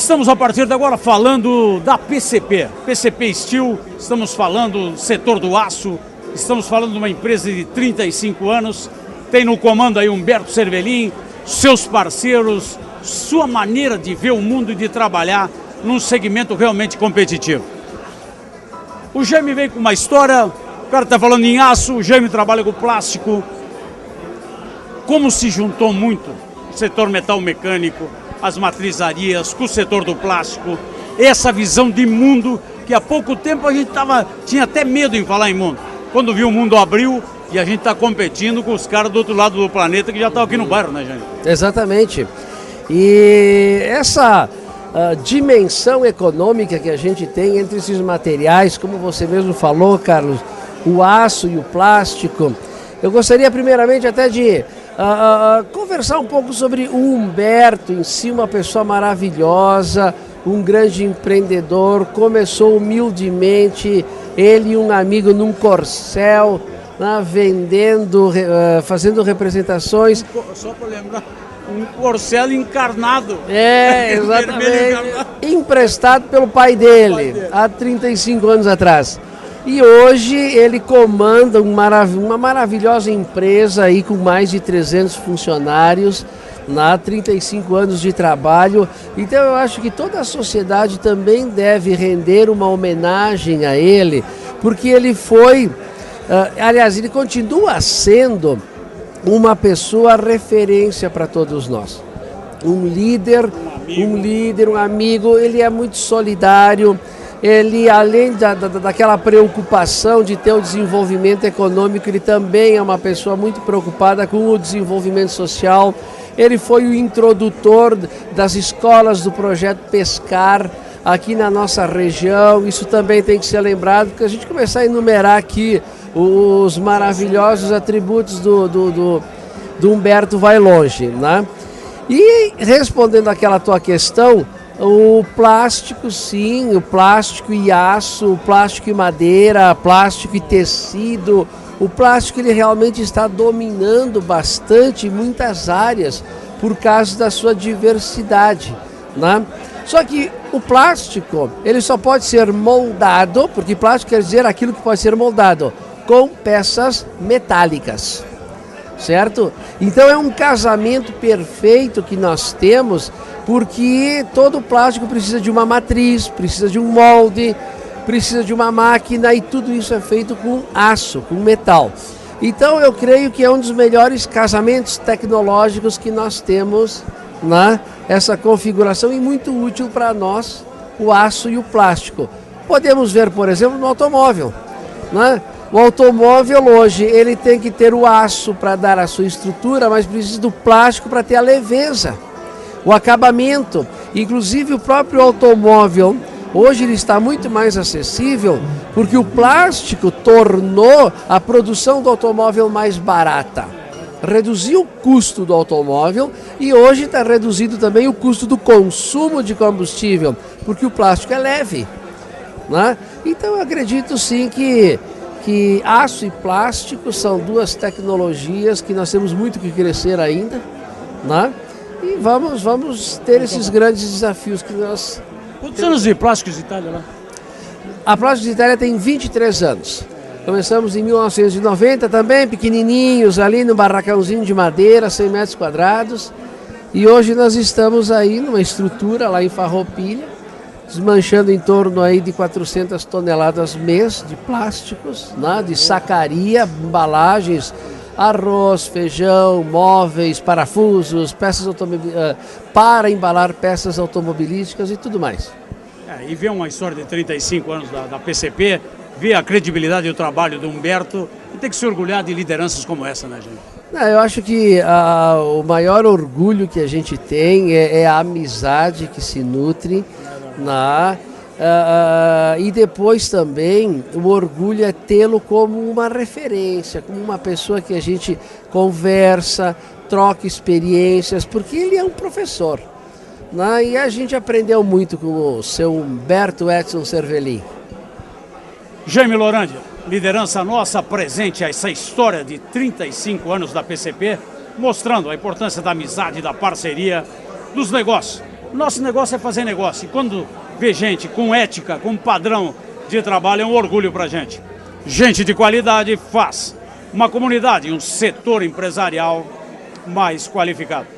Estamos a partir de agora falando da PCP, PCP Steel, estamos falando do setor do aço, estamos falando de uma empresa de 35 anos, tem no comando aí Humberto Cervelin, seus parceiros, sua maneira de ver o mundo e de trabalhar num segmento realmente competitivo. O Jaime vem com uma história, o cara está falando em aço, o Jaime trabalha com plástico. Como se juntou muito o setor metal mecânico, as matrizarias, com o setor do plástico, essa visão de mundo que há pouco tempo a gente tinha até medo em falar em mundo. Quando viu o mundo abriu e a gente está competindo com os caras do outro lado do planeta que já estão aqui no bairro, né, Jaime? Exatamente. E essa dimensão econômica que a gente tem entre esses materiais, como você mesmo falou, Carlos, o aço e o plástico, eu gostaria primeiramente até de conversar um pouco sobre o Humberto em si, uma pessoa maravilhosa, um grande empreendedor, começou humildemente, ele e um amigo num corcel, vendendo, fazendo representações. Só para lembrar, um corcel encarnado. Exatamente, emprestado pelo pai dele, há 35 anos atrás. E hoje ele comanda uma maravilhosa empresa aí com mais de 300 funcionários, 35 anos de trabalho. Então eu acho que toda a sociedade também deve render uma homenagem a ele, porque ele foi, aliás, ele continua sendo uma pessoa referência para todos nós. Um líder, um amigo, ele é muito solidário. Ele, além daquela preocupação de ter o desenvolvimento econômico, ele também é uma pessoa muito preocupada com o desenvolvimento social. Ele foi o introdutor das escolas do projeto Pescar aqui na nossa região. Isso também tem que ser lembrado, porque a gente começar a enumerar aqui os maravilhosos atributos do Humberto vai longe, né? E respondendo àquela tua questão, o plástico, sim, o plástico e aço, o plástico e madeira, plástico e tecido, o plástico ele realmente está dominando bastante muitas áreas por causa da sua diversidade, né? Só que o plástico, ele só pode ser moldado, porque plástico quer dizer aquilo que pode ser moldado, com peças metálicas, certo? Então é um casamento perfeito que nós temos, porque todo plástico precisa de uma matriz, precisa de um molde, precisa de uma máquina e tudo isso é feito com aço, com metal. Então eu creio que é um dos melhores casamentos tecnológicos que nós temos, né? Essa configuração e muito útil para nós, o aço e o plástico. Podemos ver, por exemplo, no automóvel, né? O automóvel hoje ele tem que ter o aço para dar a sua estrutura, mas precisa do plástico para ter a leveza, o acabamento. Inclusive o próprio automóvel, hoje ele está muito mais acessível, porque o plástico tornou a produção do automóvel mais barata. Reduziu o custo do automóvel e hoje está reduzido também o custo do consumo de combustível, porque o plástico é leve, né? Então eu acredito sim que aço e plástico são duas tecnologias que nós temos muito que crescer ainda, né? E vamos ter esses grandes desafios que nós... Quantos anos de Plásticos de Itália lá? A Plásticos de Itália tem 23 anos. Começamos em 1990 também, pequenininhos, ali no barracãozinho de madeira, 100 metros quadrados. E hoje nós estamos aí numa estrutura lá em Farroupilha, desmanchando em torno aí de 400 toneladas mês de plásticos, né? De sacaria, embalagens, arroz, feijão, móveis, parafusos, peças para embalar peças automobilísticas e tudo mais. E ver uma história de 35 anos da PCP, ver a credibilidade e o trabalho do Humberto, e tem que se orgulhar de lideranças como essa, né, gente? Eu acho que o maior orgulho que a gente tem é a amizade que se nutre, e depois também o orgulho é tê-lo como uma referência, como uma pessoa que a gente conversa, troca experiências, porque ele é um professor, e a gente aprendeu muito com o seu Humberto Edson Cervelin. Jaime Lorândia, liderança nossa presente a essa história de 35 anos da PCP, mostrando a importância da amizade, da parceria, dos negócios. Nosso negócio é fazer negócio. E quando vê gente com ética, com padrão de trabalho, é um orgulho para a gente. Gente de qualidade faz uma comunidade, um setor empresarial mais qualificado.